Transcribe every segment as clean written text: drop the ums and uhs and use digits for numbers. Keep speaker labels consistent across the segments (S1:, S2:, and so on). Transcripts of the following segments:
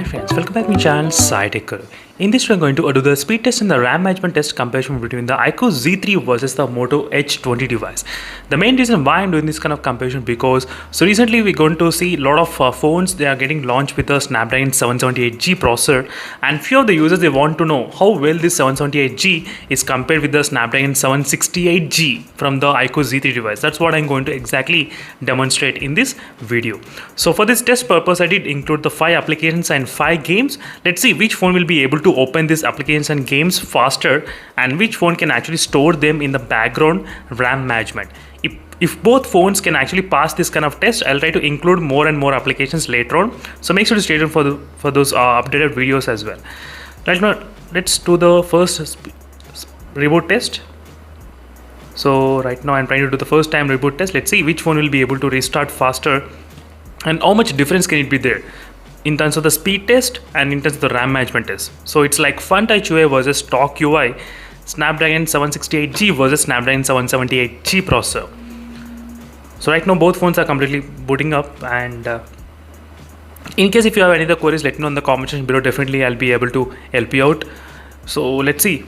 S1: friends, welcome back to my channel iQOO. In this, we are going to do the speed test and the RAM management test comparison between the iQOO Z3 versus the Moto Edge 20 device. The main reason why I'm doing this kind of comparison because recently we're going to see a lot of phones, they are getting launched with the Snapdragon 778G processor, and few of the users, they want to know how well this 778G is compared with the Snapdragon 768G from the iQOO Z3 device. That's what I'm going to exactly demonstrate in this video. So for this test purpose, I did include the 5 applications and 5 games. Let's see which phone will be able to open these applications and games faster and which phone can actually store them in the background RAM management. If both phones can actually pass this kind of test, I'll try to include more and more applications later on. So make sure to stay tuned for those updated videos as well. Right now, let's do the first reboot test. So right now I'm trying to do the first time reboot test. Let's see which phone will be able to restart faster and how much difference can it be there in terms of the speed test and in terms of the RAM management test. So it's like FunTouch UI versus stock UI, Snapdragon 768G versus Snapdragon 778G processor. So right now both phones are completely booting up, and in case if you have any other queries, let me know in the comment section below. Definitely I'll be able to help you out. So let's see.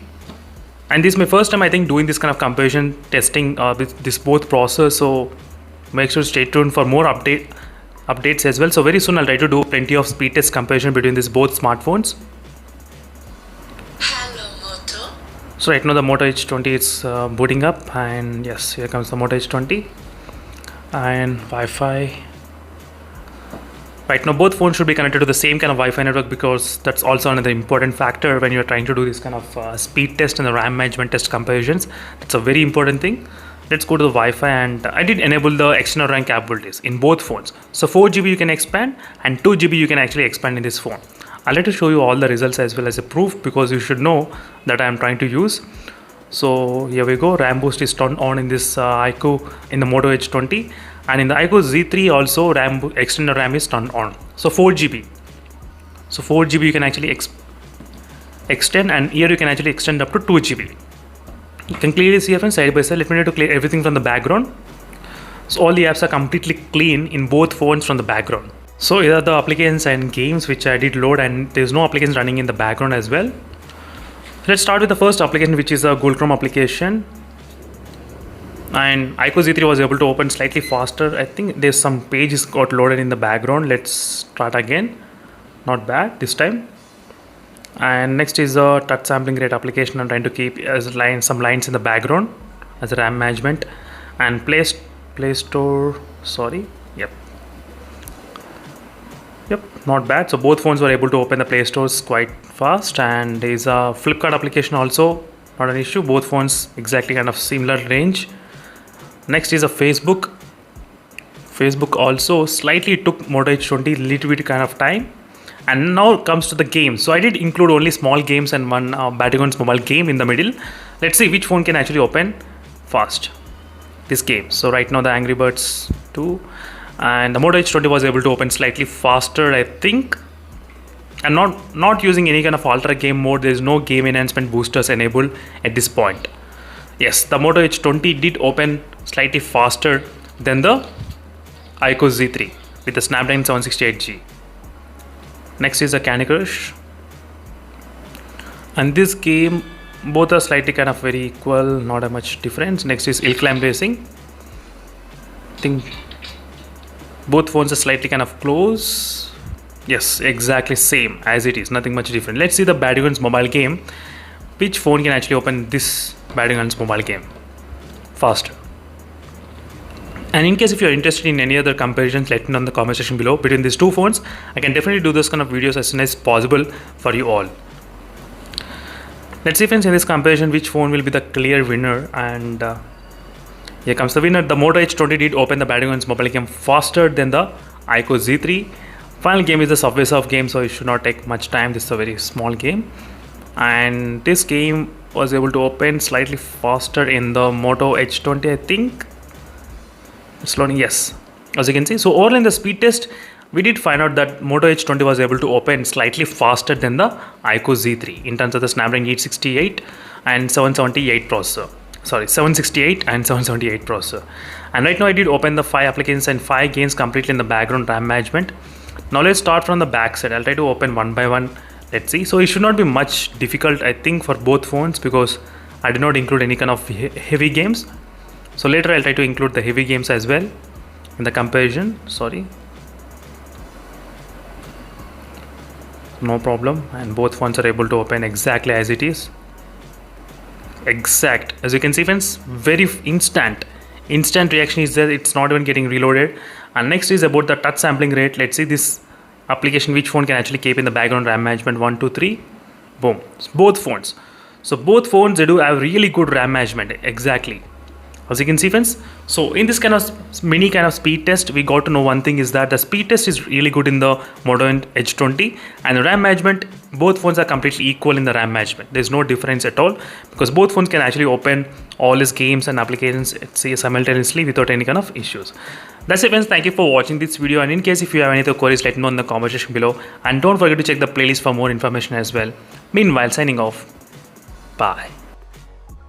S1: And this is my first time I think doing this kind of comparison testing with this both processors, so make sure to stay tuned for more updates as well. So very soon I'll try to do plenty of speed test comparison between these both smartphones.
S2: Hello Moto.
S1: So right now the Moto Edge 20 is booting up, and yes, here comes the Moto Edge 20 and Wi-Fi. Right now both phones should be connected to the same kind of Wi-Fi network, because that's also another important factor when you're trying to do this kind of speed test and the RAM management test comparisons. That's a very important thing. Let's go to the Wi-Fi, and I did enable the external RAM capabilities in both phones. So 4GB you can expand and 2GB you can actually expand in this phone. I'll let you show you all the results as well as a proof, because you should know that I am trying to use. So here we go. RAM boost is turned on in this iQOO in the Moto Edge 20, and in the iQOO Z3 also external RAM is turned on. So 4GB. So 4GB you can actually extend, and here you can actually extend up to 2GB. You can clearly see here side by side. Let me try to clear everything from the background. So all the apps are completely clean in both phones from the background. So here are the applications and games which I did load, and there's no applications running in the background as well. Let's start with the first application, which is a Google Chrome application. And iQOO Z3 was able to open slightly faster. I think there's some pages got loaded in the background. Let's start again. Not bad this time. And next is a touch sampling rate application. I'm trying to keep some lines in the background as a RAM management. And Play Store, sorry, yep, not bad. So both phones were able to open the Play Stores quite fast. And there's a Flipkart application also, not an issue. Both phones exactly kind of similar range. Next is a Facebook. Facebook also slightly took Moto Edge 20 little bit kind of time. And now it comes to the game. So I did include only small games and one Battlegrounds mobile game in the middle. Let's see which phone can actually open fast this game. So right now the Angry Birds 2 and the Moto Edge 20 was able to open slightly faster, I think. And not using any kind of ultra game mode. There is no game enhancement boosters enabled at this point. Yes, the Moto Edge 20 did open slightly faster than the iQOO Z3 with the Snapdragon 768G. Next is a Candy Crush, and this game both are slightly kind of very equal, not a much difference. Next is Hill Climb Racing. I think both phones are slightly kind of close. Yes, exactly same as it is, nothing much different. Let's see the Battlegrounds mobile game. Which phone can actually open this Battlegrounds mobile game faster? And in case if you're interested in any other comparisons, let me know in the comment section below between these two phones. I can definitely do this kind of videos as soon as possible for you all. Let's see friends, in this comparison which phone will be the clear winner. And here comes the winner. The Moto Edge 20 did open the Battlegrounds mobile game faster than the iQOO Z3. Final game is the Subway Surf game, so it should not take much time. This is a very small game. And this game was able to open slightly faster in the Moto Edge 20, I think. It's loading, yes, as you can see. So overall in the speed test, we did find out that Moto Edge 20 was able to open slightly faster than the iQOO Z3 in terms of the Snapdragon 868 and 778 processor. Sorry, 768 and 778 processor. And right now I did open the 5 applications and 5 games completely in the background RAM management. Now let's start from the back side. I'll try to open one by one. Let's see. So it should not be much difficult, I think, for both phones because I did not include any kind of heavy games. So later I'll try to include the heavy games as well in the comparison. Sorry. No problem, and both phones are able to open exactly as it is. Exact, as you can see friends, very instant reaction is there. It's not even getting reloaded. And next is about the touch sampling rate. Let's see this application, which phone can actually keep in the background RAM management. 1 2 3 boom, both phones. So both phones, they do have really good RAM management. Exactly, as you can see friends. So in this kind of mini kind of speed test, we got to know one thing is that the speed test is really good in the Moto Edge 20, and the RAM management, both phones are completely equal in the RAM management. There's no difference at all because both phones can actually open all these games and applications simultaneously without any kind of issues. That's it friends, thank you for watching this video, and in case if you have any other queries, let me know in the comment section below, and don't forget to check the playlist for more information as well. Meanwhile, signing off. Bye.